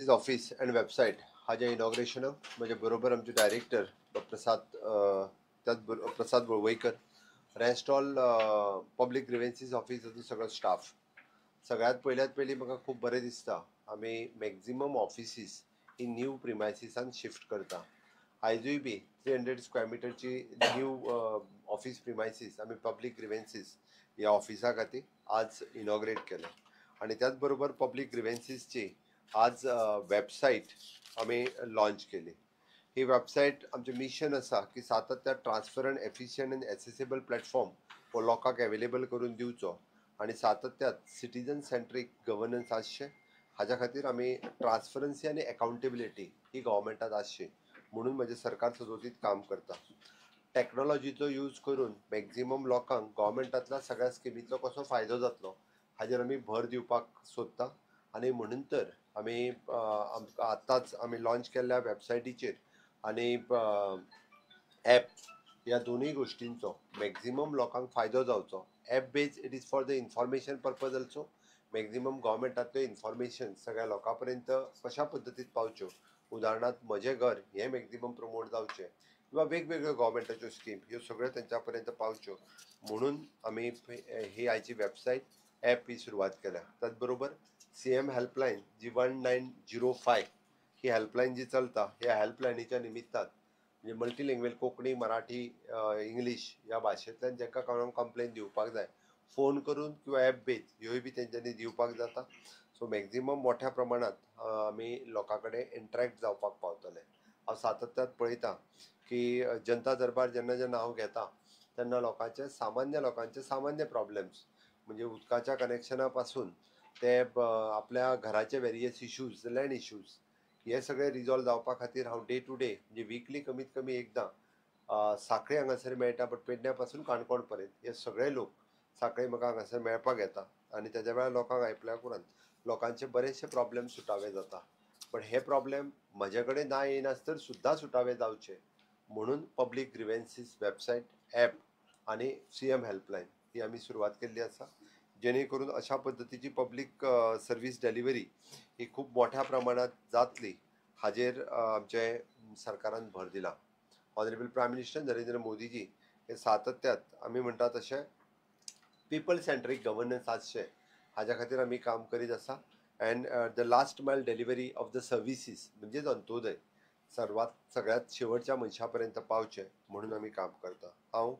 This office and website हाजे inauguration म्हणजे बरोबर आमचे director Prasad Valvaikar, rest all public grievances ऑफिसाचो सगळो स्टाफ. सगळ्यात पयली म्हाका खूब बरें दिसता आमी मॅक्झिमम ऑफिसीस इन न्यू प्रिमायसिसान शिफ्ट करता. आयजूय बी 300 स्क्वेअर मिटरची न्यू ऑफिस प्रिमायसीस आमी पब्लीक ग्रिव्हन्सीस ह्या ऑफिसा खातीर आज इनॉग्रेट केले. आणि त्याच बरोबर पब्लीक ग्रिव्हन्सीसची आज वेबसाईट आम्ही लॉन्च केली. ही वेबसाईट आमचे मिशन असा की सातत्यात transparent, efficient and accessible platform हो लोकांक अवेलेबल करून दिवचो आणि सातत्यात सिटीजन सेंट्रीक गव्हर्नन्स आसचे हाज्या खातीर आमी ट्रान्सपरन्सी आणि अकाउंटेबिलिटी ही गव्हर्मेंटात आसची म्हणून म्हणजे सरकार सदोतीत काम करता. टेक्नॉलॉजीचो यूज करून मॅक्झिमम लोकांक गव्हर्मेंटातल्या सगळ्या स्किमीचो कसो फायदो जातलो हाजेर आमी भर दिवपाक सोदता. आणि म्हणून तर आमी आतांच आमी लॉन्च केल्ल्या वेबसायटीचेर आणि ॲप ह्या दोनूय गोष्टींचो मॅक्झिमम लोकांक फायदो जावचो. App based it is for the information purpose also. Maximum गव्हर्मेंटातल्यो इन्फॉर्मेशन सगळ्या लोकां पर्यंत कशा पद्दतीन पावच्यो, उदाहरणार्थ म्हजें घर हें मॅक्झिमम प्रमोट जावचें किंवा वेगवेगळ्यो गव्हर्मेंटाच्यो स्कीम ह्यो सगळ्यो तेंच्या पर्यंत पावच्यो म्हणून आमी ही आयची वेबसायट ॲप ही सुरवात केल्या. त्याच बरोबर CM हेल्पलायन जी 1905 ही हेल्पलायन जी चलता ह्या हेल्पलायनीच्या निमित्तान म्हणजे मल्टीलँग्वेज कोंकणी, मराठी, इंग्लीश ह्या भाशेंतल्यान जेका कोणाक कंप्लेन दिवपाक जाय फोन करून किंवा ॲप बेज ह्योय बी तेंच्यांनी दिवपाक जाता. सो मॅक्झिमम मोठ्या प्रमाणात आमी लोकां कडेन इंटरॅक्ट जावपाक पावतले. हांव सातत्यात पळयता की जनता दरबार जेन्ना जेन्ना हांव घेता तेन्ना सामान्य लोकांचे सामान्य प्रॉब्लेम्स म्हणजे उदकाच्या कनेक्शना पासून ते आपल्या घराचे वेरियस इश्यूज, लँड इश्यूज हे सगळे रिजॉल्व जावपा खातीर हांव डे टू डे म्हणजे विकली कमीत कमी एकदां सांखळे हांगासर मेळटा. बट पेडण्या पासून काणकोण पर्यंत हे सगळे लोक सांखळे म्हाका हांगासर मेळपाक येता आणि तेज्या वेळार लोकांक आयकल्या उपरांत लोकांचे बरेचशे प्रॉब्लेम सुटावे जाता. पण हे प्रॉब्लेम म्हजे कडेन ना येयनासतर सुद्दां सुटावे जावचे म्हणून पब्लीक ग्रिव्हन्सीस वेबसायट, ॲप आणि CM हेल्पलायन ही आमी सुरवात केल्ली आसा. जेणे करून अशा पद्दतीची पब्लीक सर्वीस डेलिव्हरी ही खूप मोठ्या प्रमाणात जातली हाजेर आमचे सरकारान भर दिला. Honourable prime minister Narendra Modiji हे सातत्यात आमी म्हणटा तशें पीपल सेंट्रीक गव्हर्नन्स आसचें हाज्या खातीर आमी काम करीत आसा. And the last mile delivery of the services म्हणजेच अंत्योदय सगळ्यात शेवटच्या मनशा पर्यंत पावचे म्हणून आमी काम करता. हांव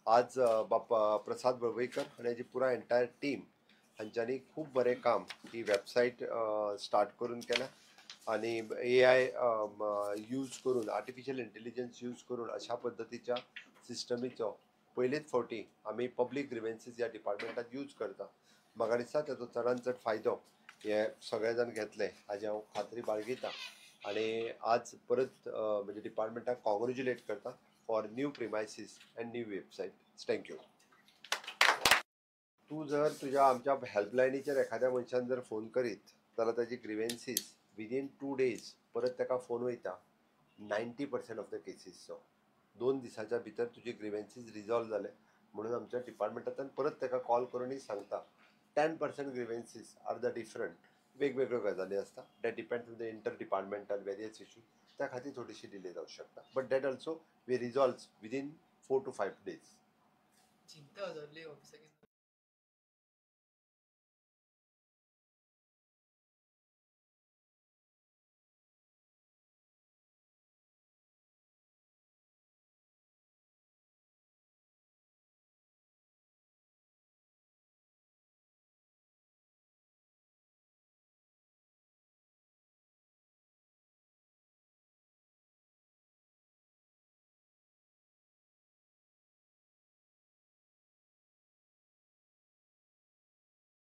आज बाप्पा प्रसाद वळवयकर आणि हेजी पुराय एंटायर टीम हांच्यांनी खूब बरें काम ही वेबसायट स्टार्ट करून केल्या आणि AI यूज करून, आर्टिफिशियल इंटेलिजन्स यूज करून अशा पद्दतीच्या सिस्टमीचो पयलेच फावटी आमी पब्लीक ग्रिव्हन्सीस ह्या डिपार्टमेंटात यूज करता. म्हाका दिसता तेजो चडांत चड फायदो हे सगळे जाण घेतले हाजी हांव खात्री बाळगिता आणि आज परत म्हणजे डिपार्टमेंटाक कॉंग्रॅच्युलेट करता for new premises and new website. Thank you. तू जर तुझ्या आमच्या हेल्पलायनीचेर एखाद्या मनशान जर फोन करीत जाल्यार ताजी ग्रिव्हन्सीस विदीन 2 days परत ताका फोन वयता 90% ऑफ द केसीसचो. 2 दिसाच्या भितर तुजी ग्रिव्हन्सीस रिजॉल्व जाले म्हणून आमच्या डिपार्टमेंटांतल्यान परत ताका कॉल करूनय सांगता. 10% ग्रिव्हन्सीस आर द डिफरंट वेगवेगळ्यो गजाली आसता. That depends on the inter departmental various issue. त्या खातीर थोडीशी डिले जावंक शकता. But that also we resolves within 4 to 5 days. चिंता